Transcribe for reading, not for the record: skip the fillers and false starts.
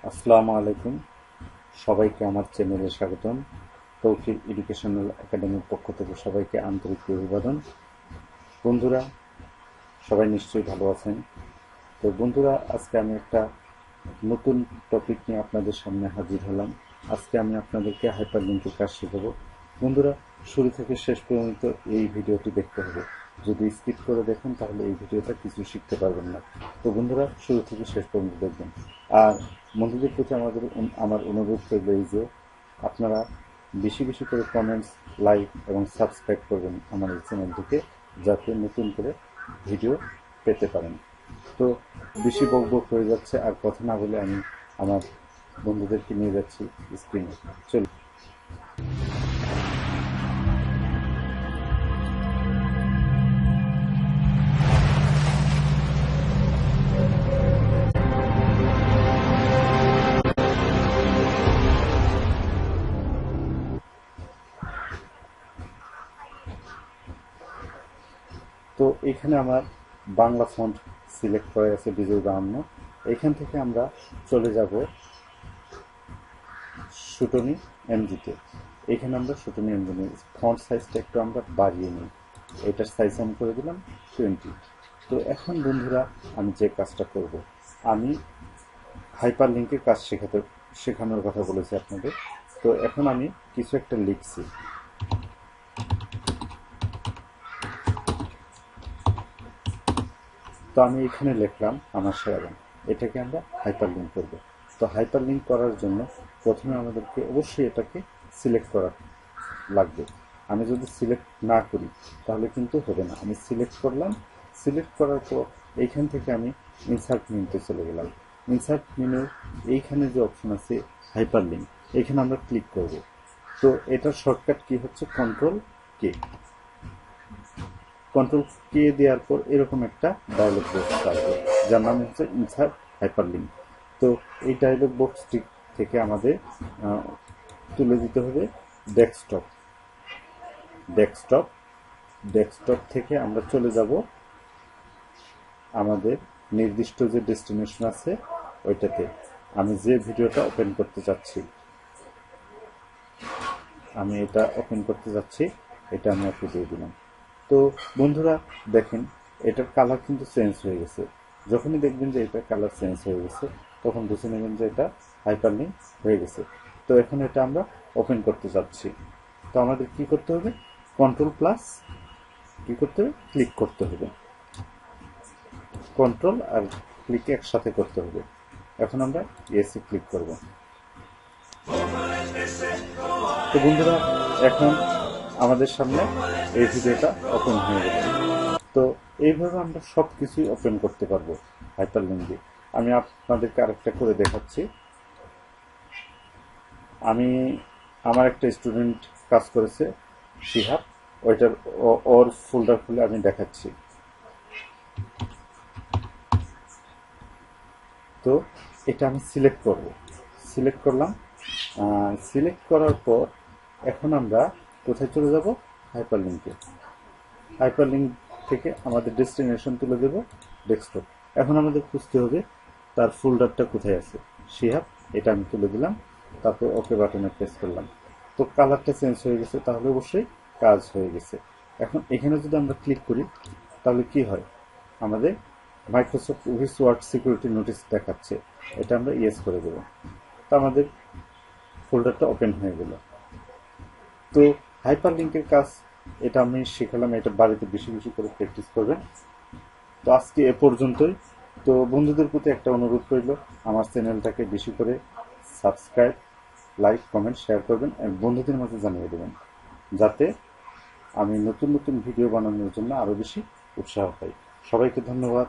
আসসালামু আলাইকুম, সবাইকে আমার চ্যানেলে স্বাগতম। তৌকির এডুকেশনাল একাডেমির পক্ষ থেকে সবাইকে আন্তরিক অভিবাদন। বন্ধুরা, সবাই নিশ্চয়ই ভালো আছেন। তো বন্ধুরা, আজকে আমি একটা নতুন টপিক নিয়ে আপনাদের সামনে হাজির হলাম। আজকে আমি আপনাদেরকে হাইপারলিংকের কাজ শেখাবো। বন্ধুরা, শুরু থেকে শেষ পর্যন্ত এই ভিডিওটি দেখতে হবে। যদি স্কিপ করে দেখেন তাহলে এই ভিডিওটা কিছু শিখতে পারবেন না। তো বন্ধুরা, শুরু থেকে শেষ পর্যন্ত দেখবেন। আর বন্ধুদের প্রতি আমার অনুরোধ করবে এই যে আপনারা বেশি বেশি করে কমেন্টস, লাইক এবং সাবস্ক্রাইব করবেন আমার এই চ্যানেলটিকে, যাতে নতুন করে ভিডিও পেতে পারেন। তো বেশি বকবক হয়ে যাচ্ছে, আর কথা না বলে আমি আমার বন্ধুদেরকে নিয়ে যাচ্ছি স্ক্রিনে। চলুন। তো এখানে আমার বাংলা ফন্ট সিলেক্ট করা আছে বিজয় বাহান্ন। এখান থেকে আমরা চলে যাব শুটনি এমজিতে। এখানে আমরা শুটনি এমজি নিই, ফন্ট সাইজটা একটু আমরা বাড়িয়ে নিই। এটার সাইজ আমি করে দিলাম 20। তো এখন বন্ধুরা, আমি যে কাজটা করব, আমি হাইপার লিঙ্কের কাজ শেখানোর কথা বলেছি আপনাদের। তো এখন আমি কিছু একটা লিখছি। তো আমি এখানে লিখলাম আমার সেরাগান, এটাকে আমরা হাইপার লিঙ্ক করব। তো হাইপার লিঙ্ক করার জন্য প্রথমে আমাদেরকে অবশ্যই এটাকে সিলেক্ট করা লাগবে। আমি যদি সিলেক্ট না করি তাহলে কিন্তু হবে না। আমি সিলেক্ট করলাম, সিলেক্ট করার পর এইখান থেকে আমি ইনসার্ট মেনুতে চলে গেলাম। ইনসার্ট মেনু এইখানে যে অপশন আছে হাইপার লিঙ্ক, এখানে আমরা ক্লিক করব। তো এটার শর্টকাট কি হচ্ছে কন্ট্রোল কে। কন্ট্রোল কে দেওয়ার পর এরকম একটা ডায়লগ বক্স আসবে, যার নাম হচ্ছে ইনসার্ট হাইপারলিঙ্ক। তো এই ডায়লগ বক্সটি থেকে আমাদের তুলে দিতে হবে ডেস্কটপ। ডেস্কটপ ডেস্কটপ থেকে আমরা চলে যাব আমাদের নির্দিষ্ট যে ডেস্টিনেশন আছে ওইটাতে। আমি যে ভিডিওটা ওপেন করতে চাচ্ছি, আমি এটা ওপেন করতে যাচ্ছি, এটা আমি একটু দিয়ে দিলাম। তো বন্ধুরা দেখেন, এটার কালার কিন্তু চেঞ্জ হয়ে গেছে। যখনই দেখবেন যে এটা কালার চেঞ্জ হয়ে গেছে, তখন বুঝে নেবেন যে এটা হাইপারলিঙ্ক হয়ে গেছে। তো এখন এটা আমরা ওপেন করতে যাচ্ছি। তো আমাদের কি করতে হবে, কন্ট্রোল প্লাস কি করতে হবে, ক্লিক করতে হবে। কন্ট্রোল আর ক্লিক একসাথে করতে হবে। এখন আমরা এসি ক্লিক করব। তো বন্ধুরা, এখন আমাদের সামনে এই ভিডিওটা ওপেন হয়ে গেল। তো এইভাবে আমরা সব কিছুই ওপেন করতে পারবো হাইপারলিঙ্ক দিয়ে। আমি আপনাদেরকে আরেকটা করে দেখাচ্ছি। আমার একটা স্টুডেন্ট কাজ করেছে শিহাব, ওইটার ওর ফোল্ডার খুলে আমি দেখাচ্ছি। তো এটা আমি সিলেক্ট করব। সিলেক্ট করলাম। সিলেক্ট করার পর এখন আমরা কোথায় চলে যাব, হাইপারলিঙ্কে। হাইপারলিঙ্ক থেকে আমাদের ডেস্টিনেশন তুলে দেব ডেস্কটপ। এখন আমাদের খুঁজতে হবে তার ফোল্ডারটা কোথায় আছে। শিহাব, এটা আমি তুলে দিলাম, তারপর ওকে বাটনে প্রেস করলাম। তো কালারটা চেঞ্জ হয়ে গেছে, তাহলে অবশ্যই কাজ হয়ে গেছে। এখন এখানে যদি আমরা ক্লিক করি তাহলে কি হয়, আমাদের Microsoft office word security notice দেখাচ্ছে, এটা আমরা ইয়েস করে দেব। তো আমাদের ফোল্ডারটা ওপেন হয়ে গেল। তো হাইপার লিঙ্কের কাজ এটা আমি শেখালাম, এটা বাড়িতে বেশি বেশি করে প্র্যাকটিস করবেন। তো আজকে এ পর্যন্তই। তো বন্ধুদের প্রতি একটা অনুরোধ রইল, আমার চ্যানেলটাকে বেশি করে সাবস্ক্রাইব, লাইক, কমেন্ট, শেয়ার করবেন এবং বন্ধুদের মাঝে জানিয়ে দেবেন, যাতে আমি নতুন নতুন ভিডিও বানানোর জন্য আরও বেশি উৎসাহ পাই। সবাইকে ধন্যবাদ।